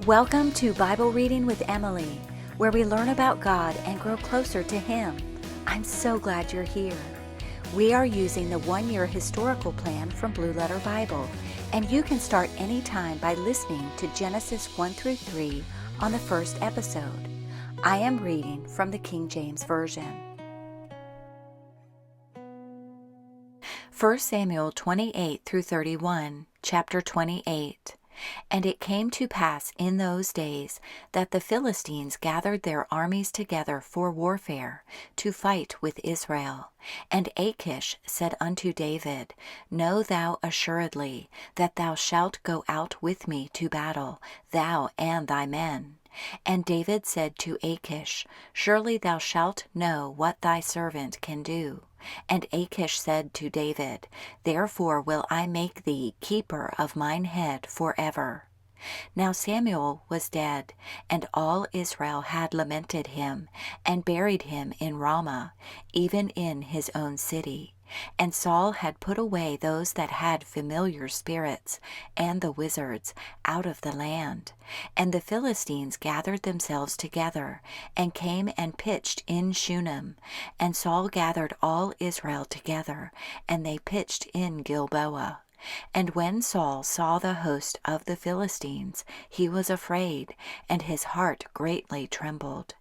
Welcome to Bible Reading with Emily, where we learn about God and grow closer to Him. I'm so glad you're here. We are using the one-year historical plan from Blue Letter Bible, and you can start anytime by listening to Genesis 1 through 3 on the first episode. I am reading from the King James Version. 1 Samuel 28 through 31, chapter 28. And it came to pass in those days that the Philistines gathered their armies together for warfare, to fight with Israel. And Achish said unto David, Know thou assuredly that thou shalt go out with me to battle, thou and thy men. And David said to Achish, Surely thou shalt know what thy servant can do. And Achish said to David, Therefore will I make thee keeper of mine head forever. Now Samuel was dead, and all Israel had lamented him, and buried him in Ramah, even in his own city. And Saul had put away those that had familiar spirits, and the wizards, out of the land. And the Philistines gathered themselves together, and came and pitched in Shunem. And Saul gathered all Israel together, and they pitched in Gilboa. And when Saul saw the host of the Philistines, he was afraid, and his heart greatly trembled.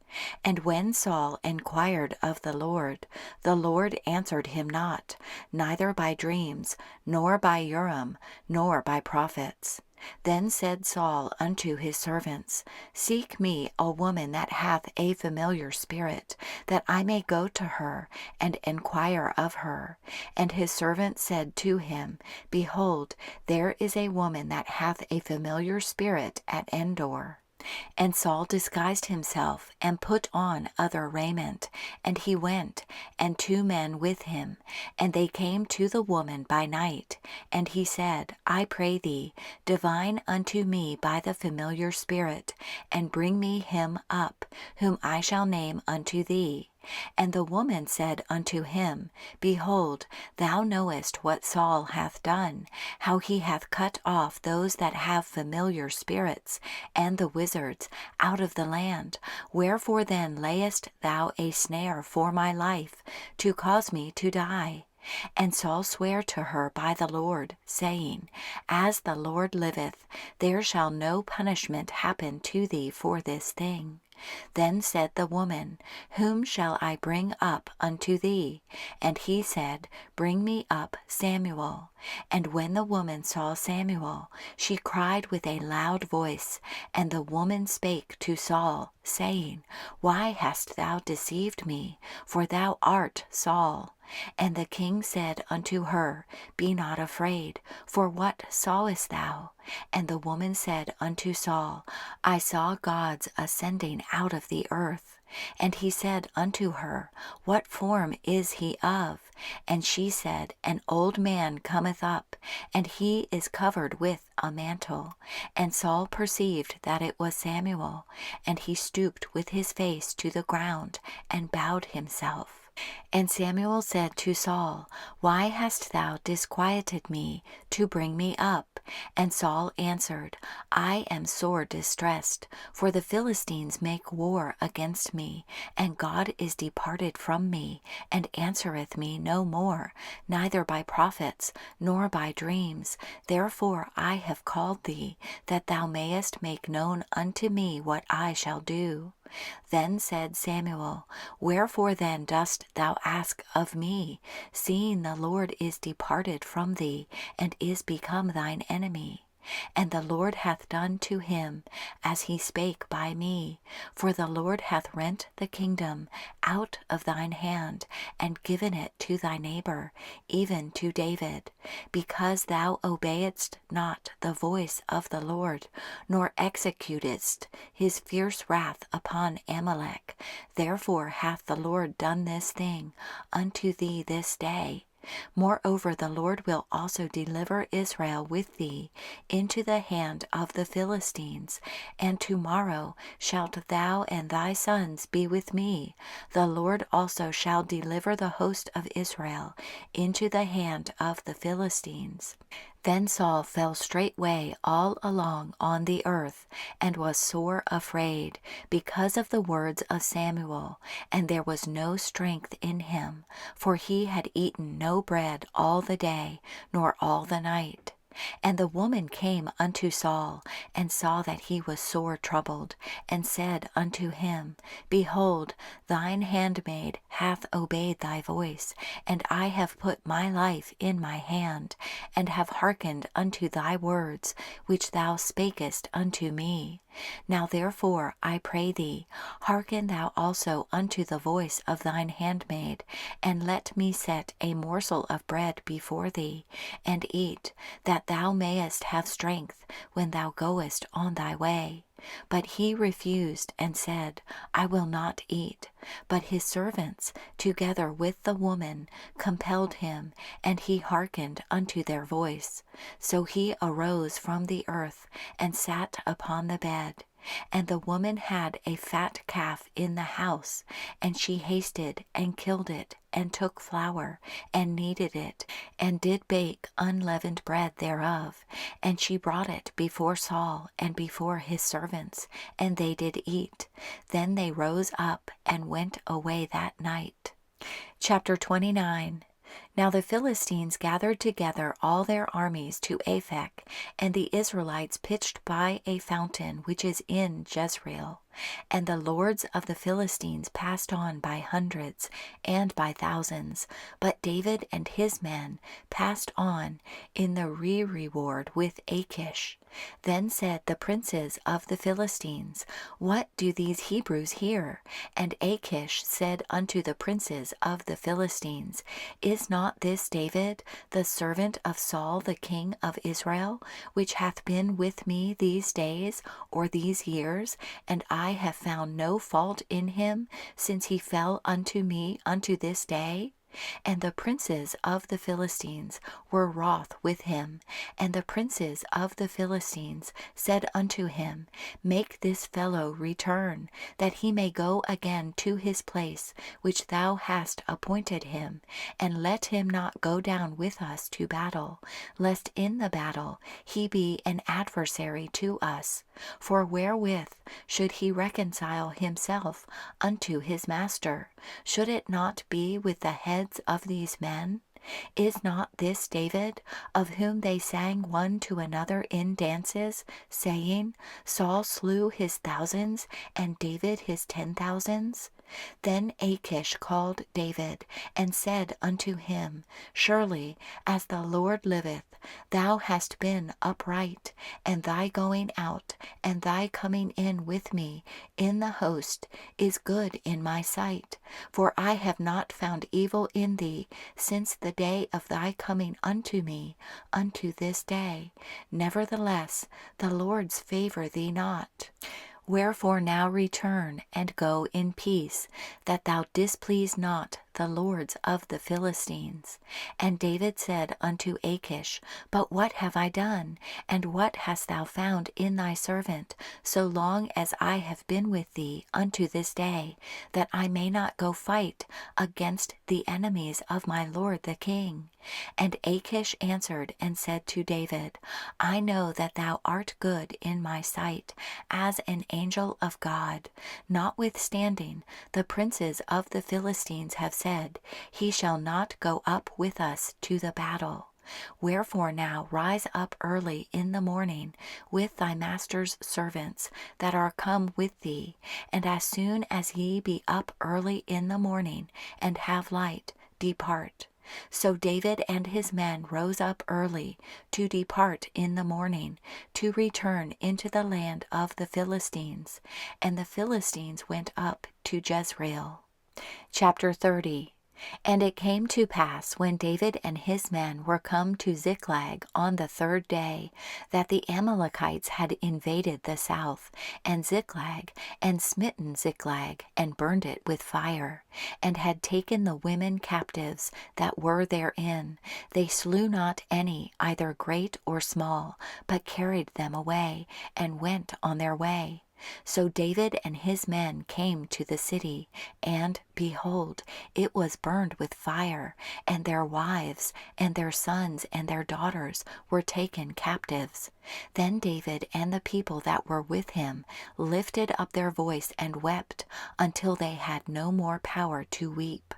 And when Saul inquired of the Lord answered him not, neither by dreams, nor by Urim, nor by prophets. Then said Saul unto his servants, Seek me a woman that hath a familiar spirit, that I may go to her, and enquire of her. And his servants said to him, Behold, there is a woman that hath a familiar spirit at Endor. And Saul disguised himself, and put on other raiment. And he went, and 2 men with him. And they came to the woman by night. And he said, I pray thee, divine unto me by the familiar spirit, and bring me him up, whom I shall name unto thee. And the woman said unto him, Behold, thou knowest what Saul hath done, how he hath cut off those that have familiar spirits, and the wizards, out of the land. Wherefore then layest thou a snare for my life, to cause me to die? And Saul sware to her by the Lord, saying, As the Lord liveth, there shall no punishment happen to thee for this thing. Then said the woman, Whom shall I bring up unto thee? And he said, Bring me up Samuel. And when the woman saw Samuel, she cried with a loud voice. And the woman spake to Saul, saying, Why hast thou deceived me? For thou art Saul. And the king said unto her, Be not afraid, for what sawest thou? And the woman said unto Saul, I saw gods ascending out of the earth. And he said unto her, What form is he of? And she said, An old man cometh up, and he is covered with a mantle. And Saul perceived that it was Samuel, and he stooped with his face to the ground, and bowed himself. And Samuel said to Saul, Why hast thou disquieted me to bring me up? And Saul answered, I am sore distressed, for the Philistines make war against me, and God is departed from me, and answereth me no more, neither by prophets, nor by dreams. Therefore I have called thee, that thou mayest make known unto me what I shall do. Then said Samuel, Wherefore then dost thou ask of me, seeing the Lord is departed from thee, and is become thine enemy? And the Lord hath done to him as he spake by me. For the Lord hath rent the kingdom out of thine hand, and given it to thy neighbor, even to David, because thou obeyedst not the voice of the Lord, nor executedst his fierce wrath upon Amalek. Therefore hath the Lord done this thing unto thee this day. Moreover, the Lord will also deliver Israel with thee into the hand of the Philistines, and tomorrow shalt thou and thy sons be with me. The Lord also shall deliver the host of Israel into the hand of the Philistines. Then Saul fell straightway all along on the earth, and was sore afraid, because of the words of Samuel, and there was no strength in him, for he had eaten no bread all the day, nor all the night. And the woman came unto Saul, and saw that he was sore troubled, and said unto him, Behold, thine handmaid hath obeyed thy voice, and I have put my life in my hand, and have hearkened unto thy words, which thou spakest unto me. Now therefore, I pray thee, hearken thou also unto the voice of thine handmaid, and let me set a morsel of bread before thee, and eat, that thou mayest have strength when thou goest on thy way. But he refused, and said, I will not eat. But his servants, together with the woman, compelled him, and he hearkened unto their voice. So he arose from the earth, and sat upon the bed. And the woman had a fat calf in the house, and she hasted and killed it, and took flour, and kneaded it, and did bake unleavened bread thereof. And she brought it before Saul and before his servants, and they did eat. Then they rose up and went away that night. Chapter 29. Now the Philistines gathered together all their armies to Aphek, and the Israelites pitched by a fountain which is in Jezreel. And the lords of the Philistines passed on by hundreds and by thousands, but David and his men passed on in the reward with Achish. Then said the princes of the Philistines, What do these Hebrews here? And Achish said unto the princes of the Philistines, Is not this David, the servant of Saul the king of Israel, which hath been with me these days, or these years, and I have found no fault in him, since he fell unto me unto this day? And the princes of the Philistines were wroth with him. And the princes of the Philistines said unto him, Make this fellow return, that he may go again to his place which thou hast appointed him, and let him not go down with us to battle, lest in the battle he be an adversary to us. For wherewith should he reconcile himself unto his master? Should it not be with the heads of these men? Is not this David, of whom they sang one to another in dances, saying, Saul slew his thousands, and David his 10,000s? Then Achish called David, and said unto him, Surely, as the Lord liveth, thou hast been upright, and thy going out and thy coming in with me in the host is good in my sight. For I have not found evil in thee since the day of thy coming unto me unto this day. Nevertheless, the Lord's favour thee not. Wherefore now return, and go in peace, that thou displease not the lords of the Philistines. And David said unto Achish, But what have I done? And what hast thou found in thy servant, so long as I have been with thee unto this day, that I may not go fight against the enemies of my lord the king? And Achish answered and said to David, I know that thou art good in my sight, as an angel of God. Notwithstanding, the princes of the Philistines have said, He shall not go up with us to the battle. Wherefore now rise up early in the morning with thy master's servants that are come with thee, and as soon as ye be up early in the morning, and have light, depart. So David and his men rose up early to depart in the morning, to return into the land of the Philistines. And the Philistines went up to Jezreel. Chapter 30. And it came to pass, when David and his men were come to Ziklag on the 3rd day, that the Amalekites had invaded the south, and Ziklag, and smitten Ziklag, and burned it with fire, and had taken the women captives that were therein. They slew not any, either great or small, but carried them away, and went on their way. So David and his men came to the city, and, behold, it was burned with fire, and their wives, and their sons, and their daughters were taken captives. Then David and the people that were with him lifted up their voice and wept until they had no more power to weep.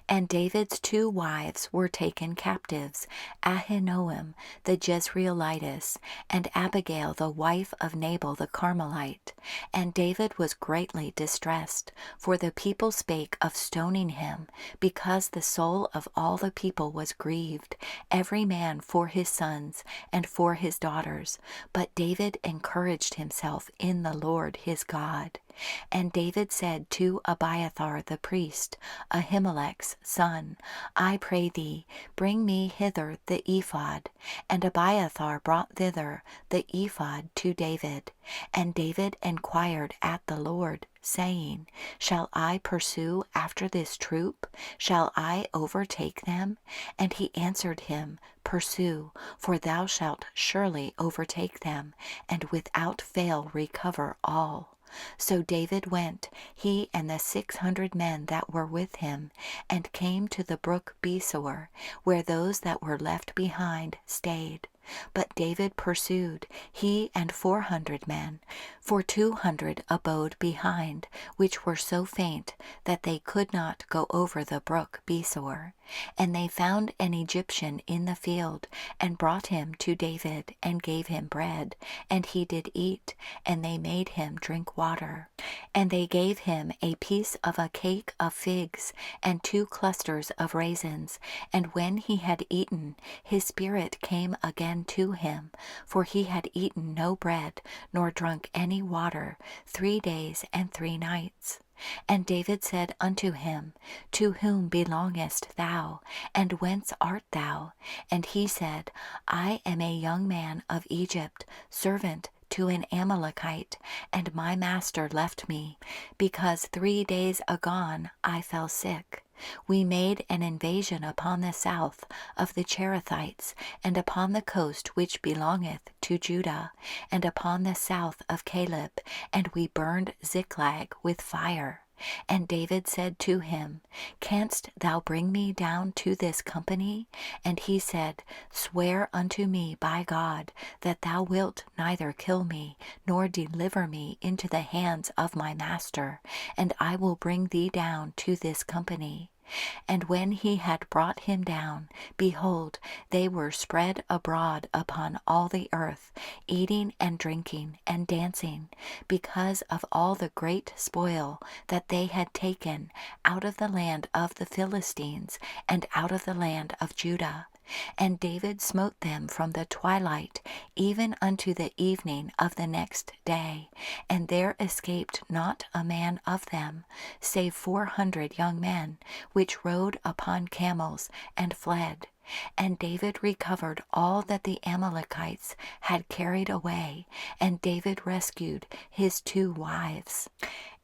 And David's 2 wives were taken captives, Ahinoam the Jezreelitess, and Abigail the wife of Nabal the Carmelite. And David was greatly distressed, for the people spake of stoning him, because the soul of all the people was grieved, every man for his sons and for his daughters. But David encouraged himself in the Lord his God. And David said to Abiathar the priest, Ahimelech's son, I pray thee, bring me hither the ephod. And Abiathar brought thither the ephod to David. And David enquired at the Lord, saying, Shall I pursue after this troop? Shall I overtake them? And he answered him, Pursue, for thou shalt surely overtake them, and without fail recover all. So David went, he and the 600 men that were with him, and came to the brook Besor, where those that were left behind stayed. But David pursued, he and 400 men, for 200 abode behind, which were so faint that they could not go over the brook Besor. And they found an Egyptian in the field, and brought him to David, and gave him bread, and he did eat, and they made him drink water. And they gave him a piece of a cake of figs, and 2 clusters of raisins. And when he had eaten, his spirit came again to him, for he had eaten no bread, nor drunk any water, 3 days and 3 nights. And David said unto him, To whom belongest thou, and whence art thou? And he said, I am a young man of Egypt, servant to an Amalekite, and my master left me, because 3 days agone I fell sick. We made an invasion upon the south of the Cherethites, and upon the coast which belongeth to Judah, and upon the south of Caleb, and we burned Ziklag with fire. And David said to him, Canst thou bring me down to this company? And he said, Swear unto me by God that thou wilt neither kill me, nor deliver me into the hands of my master, and I will bring thee down to this company. And when he had brought him down, behold, they were spread abroad upon all the earth, eating and drinking and dancing, because of all the great spoil that they had taken out of the land of the Philistines and out of the land of Judah. And David smote them from the twilight even unto the evening of the next day, and there escaped not a man of them, save 400 young men, which rode upon camels and fled. And David recovered all that the Amalekites had carried away, and David rescued his 2 wives.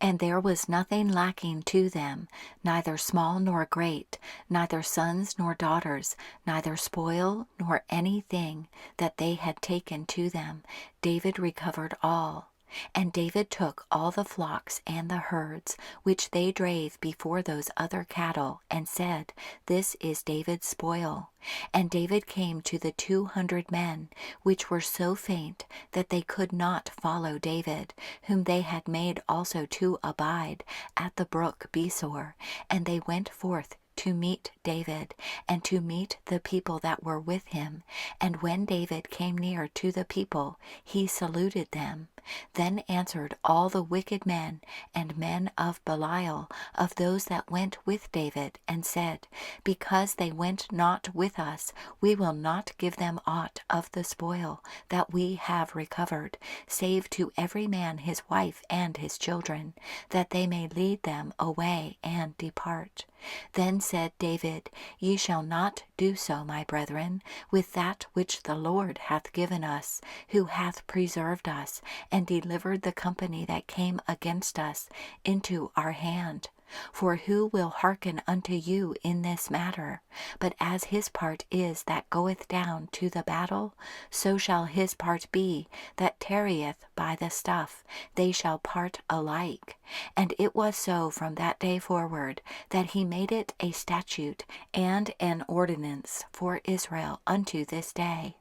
And there was nothing lacking to them, neither small nor great, neither sons nor daughters, neither spoil nor anything that they had taken to them. David recovered all. And David took all the flocks and the herds, which they drave before those other cattle, and said, This is David's spoil. And David came to the 200 men, which were so faint that they could not follow David, whom they had made also to abide at the brook Besor, and they went forth to meet David, and to meet the people that were with him. And when David came near to the people, he saluted them. Then answered all the wicked men and men of Belial, of those that went with David, and said, Because they went not with us, we will not give them aught of the spoil that we have recovered, save to every man his wife and his children, that they may lead them away and depart. Then said David, Ye shall not do so, my brethren, with that which the Lord hath given us, who hath preserved us, and delivered the company that came against us into our hand. For who will hearken unto you in this matter? But as his part is that goeth down to the battle, so shall his part be that tarrieth by the stuff. They shall part alike. And it was so from that day forward, that he made it a statute and an ordinance for Israel unto this day.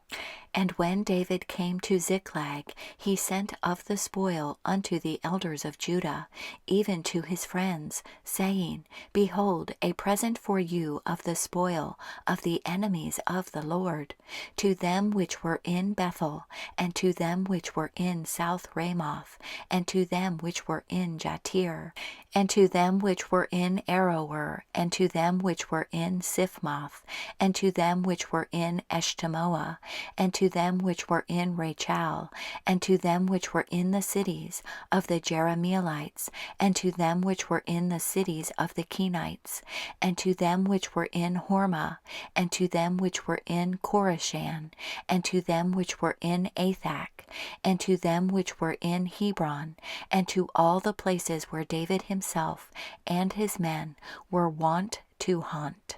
And when David came to Ziklag, he sent of the spoil unto the elders of Judah, even to his friends, saying, Behold, a present for you of the spoil of the enemies of the Lord, to them which were in Bethel, and to them which were in South Ramoth, and to them which were in Jattir, and to them which were in Aroer, and to them which were in Siphmoth, and to them which were in Eshtemoa, and to them which were in Rachel, and to them which were in the cities of the Jerahmeelites, and to them which were in the cities of the Kenites, and to them which were in Hormah, and to them which were in Korashan, and to them which were in Athak, and to them which were in Hebron, and to all the places where David himself and his men were wont to haunt.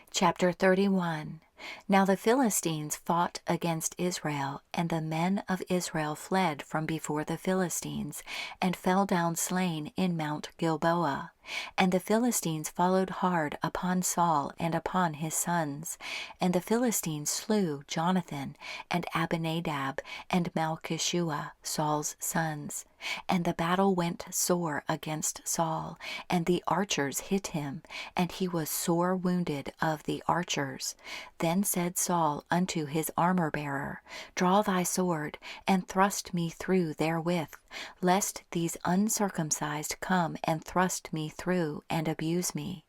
Chapter 31. Now the Philistines fought against Israel, and the men of Israel fled from before the Philistines, and fell down slain in Mount Gilboa. And the Philistines followed hard upon Saul and upon his sons. And the Philistines slew Jonathan, and Abinadab, and Malchishua, Saul's sons. And the battle went sore against Saul, and the archers hit him, and he was sore wounded of the archers. Then said Saul unto his armor-bearer, Draw thy sword, and thrust me through therewith, lest these uncircumcised come and thrust me through, and abuse me.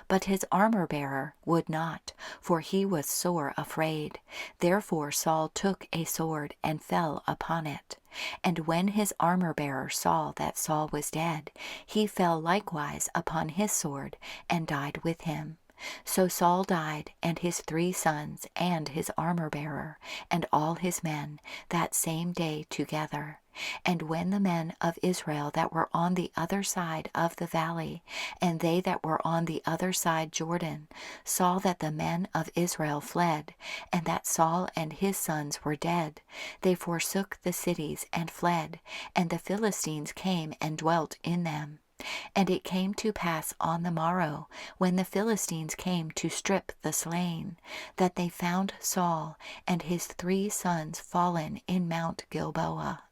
But his armor-bearer would not, for he was sore afraid. Therefore Saul took a sword, and fell upon it. And when his armor-bearer saw that Saul was dead, he fell likewise upon his sword, and died with him. So Saul died, and his 3 sons, and his armor-bearer, and all his men, that same day together. And when the men of Israel that were on the other side of the valley, and they that were on the other side Jordan, saw that the men of Israel fled, and that Saul and his sons were dead, they forsook the cities and fled, and the Philistines came and dwelt in them. And it came to pass on the morrow, when the Philistines came to strip the slain, that they found Saul and his 3 sons fallen in Mount Gilboa.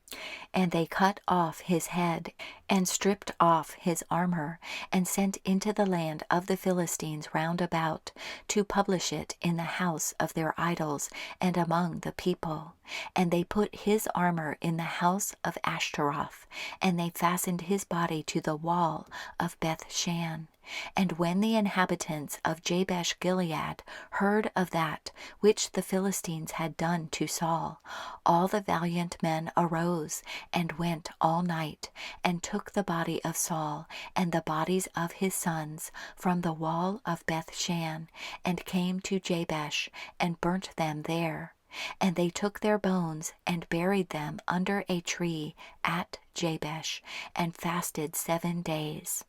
And they cut off his head, and stripped off his armor, and sent into the land of the Philistines round about, to publish it in the house of their idols, and among the people. And they put his armor in the house of Ashtaroth, and they fastened his body to the wall of Bethshan. And when the inhabitants of Jabesh Gilead heard of that which the Philistines had done to Saul, all the valiant men arose, and went all night, and took the body of Saul, and the bodies of his sons, from the wall of Bethshan, and came to Jabesh, and burnt them there. And they took their bones, and buried them under a tree at Jabesh, and fasted 7 days.